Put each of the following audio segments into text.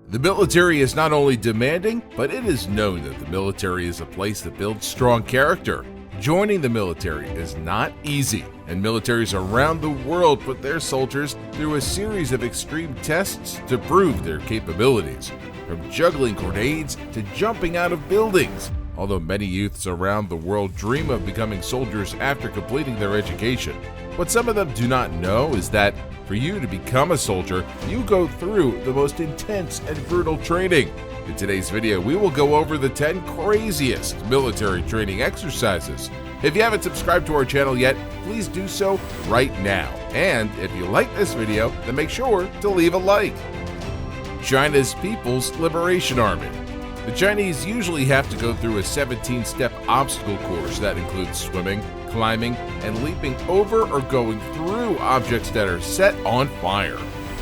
The military is not only demanding, but it is known that the military is a place that builds strong character. Joining the military is not easy, and militaries around the world put their soldiers through a series of extreme tests to prove their capabilities, from juggling grenades to jumping out of buildings. Although many youths around the world dream of becoming soldiers after completing their education, what some of them do not know is that for you to become a soldier, you go through the most intense and brutal training. In today's video, we will go over the 10 craziest military training exercises. If you haven't subscribed to our channel yet, please do so right now. And if you like this video, then make sure to leave a like. China's People's Liberation Army. The Chinese usually have to go through a 17-step obstacle course that includes swimming, climbing, and leaping over or going through objects that are set on fire.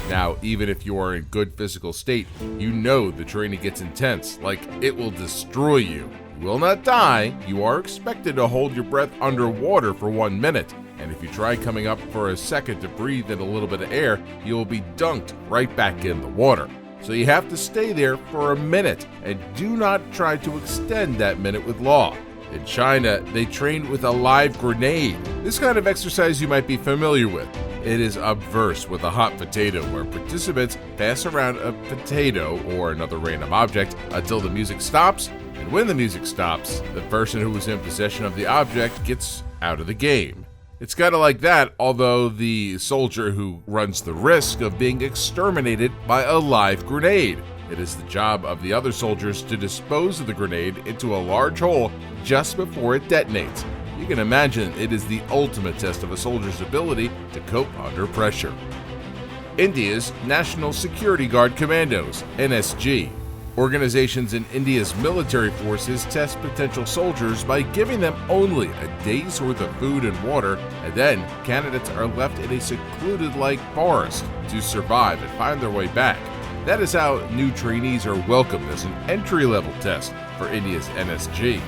Now, even if you are in good physical state, you know the training gets intense, like it will destroy you. You will not die. You are expected to hold your breath underwater for 1 minute, and if you try coming up for a second to breathe in a little bit of air, you will be dunked right back in the water. So you have to stay there for a minute, and do not try to extend that minute with law. In China, they train with a live grenade. This kind of exercise you might be familiar with. It is obverse with a hot potato, where participants pass around a potato or another random object until the music stops, and when the music stops, the person who is in possession of the object gets out of the game. It's kind of like that, although the soldier who runs the risk of being exterminated by a live grenade. It is the job of the other soldiers to dispose of the grenade into a large hole just before it detonates. You can imagine it is the ultimate test of a soldier's ability to cope under pressure. India's National Security Guard Commandos, NSG. Organizations in India's military forces test potential soldiers by giving them only a day's worth of food and water, and then candidates are left in a secluded-like forest to survive and find their way back. That is how new trainees are welcomed as an entry-level test for India's NSG.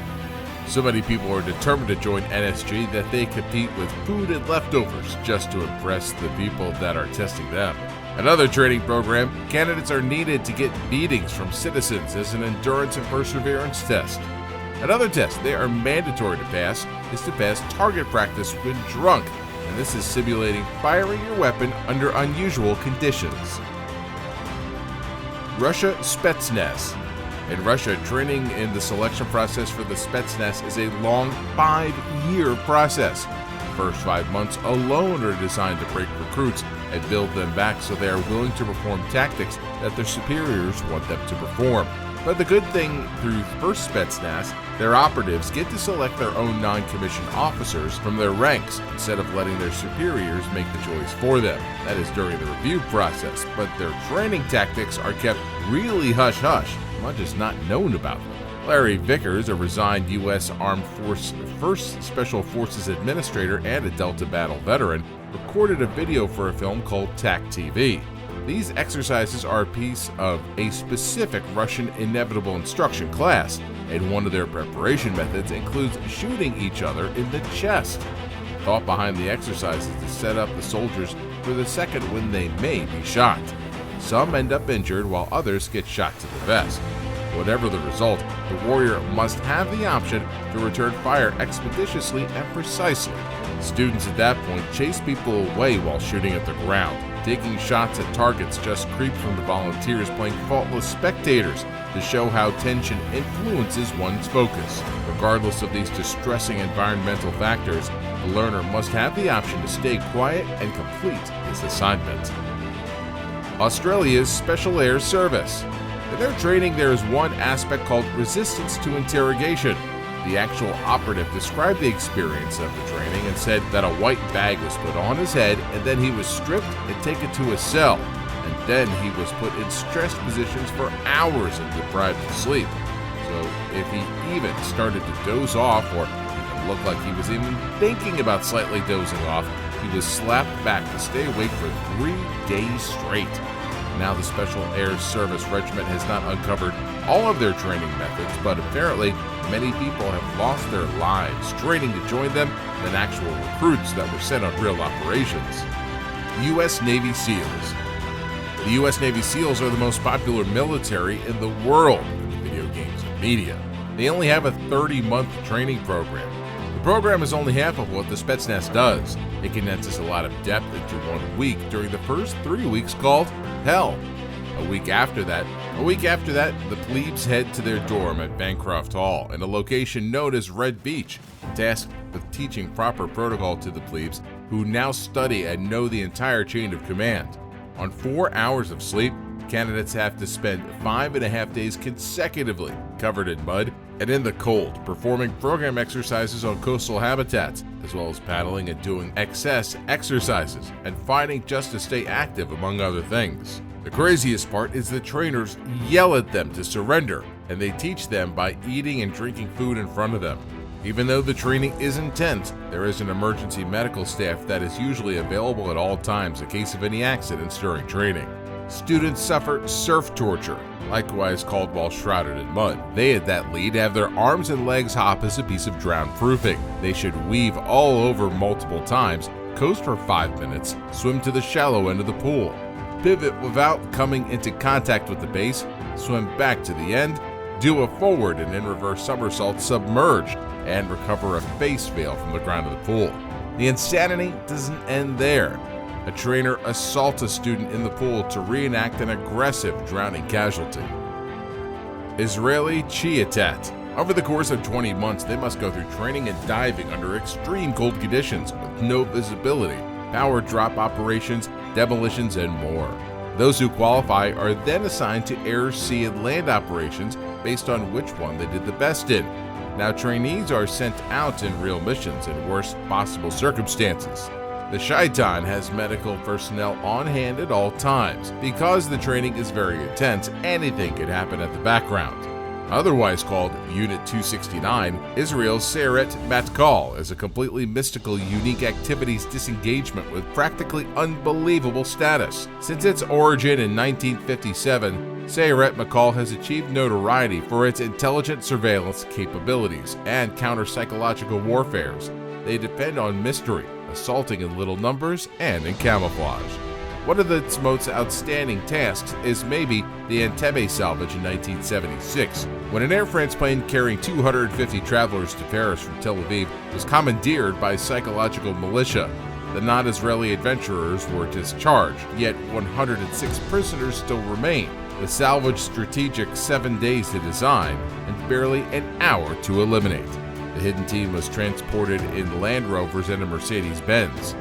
So many people are determined to join NSG that they compete with food and leftovers just to impress the people that are testing them. Another training program, candidates are needed to get beatings from citizens as an endurance and perseverance test. Another test they are mandatory to pass is to pass target practice when drunk, and this is simulating firing your weapon under unusual conditions. Russia Spetsnaz. In Russia, training in the selection process for the Spetsnaz is a long 5-year process. The first 5 months alone are designed to break recruits and build them back so they are willing to perform tactics that their superiors want them to perform. But the good thing through first Spetsnaz, their operatives get to select their own non-commissioned officers from their ranks instead of letting their superiors make the choice for them. That is during the review process, but their training tactics are kept really hush-hush. Much is not known about them. Larry Vickers, a resigned U.S. Armed Force First Special Forces Administrator and a Delta Battle veteran, recorded a video for a film called TAC TV. These exercises are a piece of a specific Russian inevitable instruction class, and one of their preparation methods includes shooting each other in the chest. The thought behind the exercise is to set up the soldiers for the second when they may be shot. Some end up injured while others get shot to the vest. Whatever the result, the warrior must have the option to return fire expeditiously and precisely. Students at that point chase people away while shooting at the ground. Taking shots at targets just creeps from the volunteers playing faultless spectators to show how tension influences one's focus. Regardless of these distressing environmental factors, the learner must have the option to stay quiet and complete his assignment. Australia's Special Air Service. In their training, there is one aspect called resistance to interrogation. The actual operative described the experience of the training and said that a white bag was put on his head, and then he was stripped and taken to a cell, and then he was put in stressed positions for hours and deprived of sleep. So if he even started to doze off, or even looked like he was even thinking about slightly dozing off, he was slapped back to stay awake for 3 days straight. Now the Special Air Service Regiment has not uncovered all of their training methods, but apparently many people have lost their lives training to join them than actual recruits that were sent on real operations. U.S. Navy SEALs. The U.S. Navy SEALs are the most popular military in the world in the video games and media. They only have a 30-month training program. The program is only half of what the Spetsnaz does. It condenses a lot of depth into 1 week during the first 3 weeks called Hell. A week after that, the plebes head to their dorm at Bancroft Hall in a location known as Red Beach, tasked with teaching proper protocol to the plebes who now study and know the entire chain of command. On 4 hours of sleep, candidates have to spend 5.5 days consecutively covered in mud and in the cold, performing program exercises on coastal habitats, as well as paddling and doing excess exercises and fighting just to stay active, among other things. The craziest part is the trainers yell at them to surrender, and they teach them by eating and drinking food in front of them. Even though the training is intense, there is an emergency medical staff that is usually available at all times in case of any accidents during training. Students suffer surf torture, likewise called while shrouded in mud. They at that lead have their arms and legs hop as a piece of drown proofing. They should weave all over multiple times, coast for 5 minutes, swim to the shallow end of the pool, pivot without coming into contact with the base, swim back to the end, do a forward and in reverse somersault submerged, and recover a face veil from the ground of the pool. The insanity doesn't end there. A trainer assaults a student in the pool to reenact an aggressive drowning casualty. Israeli ITAT. Over the course of 20 months, they must go through training and diving under extreme cold conditions with no visibility, power drop operations, demolitions, and more. Those who qualify are then assigned to air, sea, and land operations based on which one they did the best in. Now, trainees are sent out in real missions in worst possible circumstances. The Shaitan has medical personnel on hand at all times. Because the training is very intense, anything could happen at the background. Otherwise called Unit 269, Israel's Seyret Matkal is a completely mystical, unique activities disengagement with practically unbelievable status. Since its origin in 1957, Seyret Matkal has achieved notoriety for its intelligent surveillance capabilities and counter-psychological warfares. They depend on mystery, assaulting in little numbers, and in camouflage. One of its most outstanding tasks is maybe the Entebbe salvage in 1976, when an Air France plane carrying 250 travelers to Paris from Tel Aviv was commandeered by psychological militia. The non-Israeli adventurers were discharged, yet 106 prisoners still remain. The salvage strategic 7 days to design and barely an hour to eliminate. The hidden team was transported in Land Rovers and a Mercedes-Benz.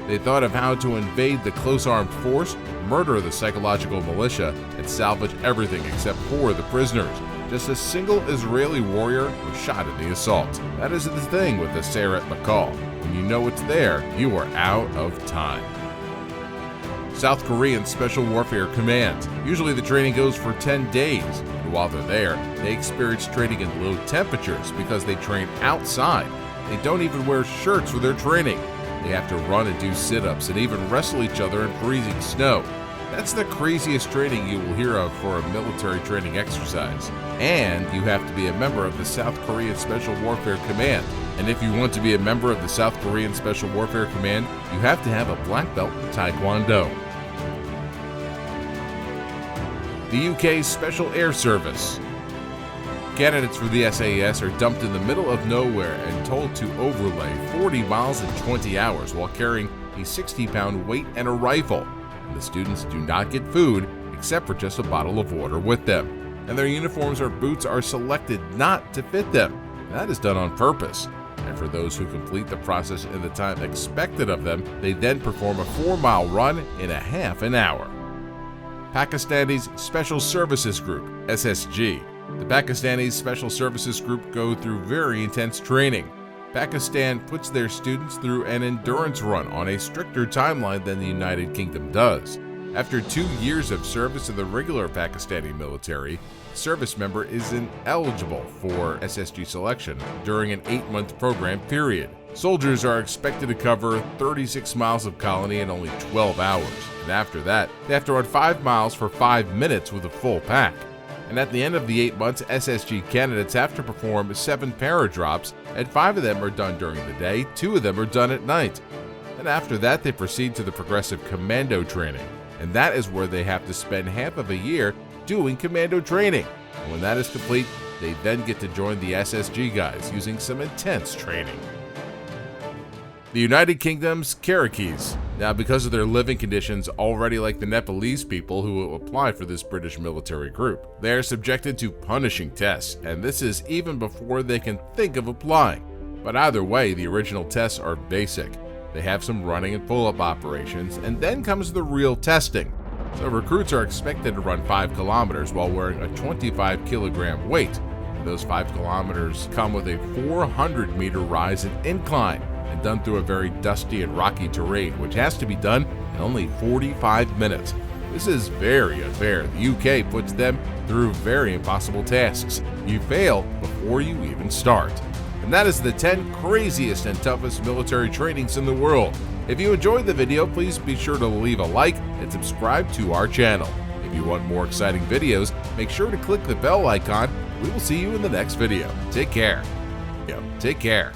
They thought of how to invade the close armed force, murder the psychological militia, and salvage everything except for the prisoners. Just a single Israeli warrior was shot in the assault. That is the thing with the Seyret Matkal. When you know it's there, you are out of time. South Korean Special Warfare Command. Usually the training goes for 10 days, and while they're there, they experience training in low temperatures because they train outside. They don't even wear shirts for their training. They have to run and do sit-ups and even wrestle each other in freezing snow. That's the craziest training you will hear of for a military training exercise. And you have to be a member of the South Korean Special Warfare Command. And if you want to be a member of the South Korean Special Warfare Command, you have to have a black belt in Taekwondo. The UK's Special Air Service. Candidates for the SAS are dumped in the middle of nowhere and told to overlay 40 miles in 20 hours while carrying a 60-pound weight and a rifle. And the students do not get food except for just a bottle of water with them. And their uniforms or boots are selected not to fit them. That is done on purpose. And for those who complete the process in the time expected of them, they then perform a 4-mile run in a half an hour. Pakistanis Special Services Group, SSG. The Pakistanis Special Services Group go through very intense training. Pakistan puts their students through an endurance run on a stricter timeline than the United Kingdom does. After 2 years of service in the regular Pakistani military, a service member is ineligible for SSG selection during an 8-month program period. Soldiers are expected to cover 36 miles of colony in only 12 hours, and after that, they have to run 5 miles for 5 minutes with a full pack. And at the end of the 8 months, SSG candidates have to perform 7 paradrops, and 5 of them are done during the day, 2 of them are done at night. And after that, they proceed to the progressive commando training. and that is where they have to spend half of a year doing commando training. And when that is complete, they then get to join the SSG guys using some intense training. The United Kingdom's KEREKES. Now, because of their living conditions already like the Nepalese people who apply for this British military group, they are subjected to punishing tests, and this is even before they can think of applying. But either way, the original tests are basic. They have some running and pull-up operations, and then comes the real testing. So recruits are expected to run 5 kilometers while wearing a 25-kilogram weight. And those 5 kilometers come with a 400-meter rise and incline, and done through a very dusty and rocky terrain, which has to be done in only 45 minutes. This is very unfair. The UK puts them through very impossible tasks. You fail before you even start. And that is the 10 craziest and toughest military trainings in the world. If you enjoyed the video, please be sure to leave a like and subscribe to our channel. If you want more exciting videos, make sure to click the bell icon. We will see you in the next video. Take care. Take care.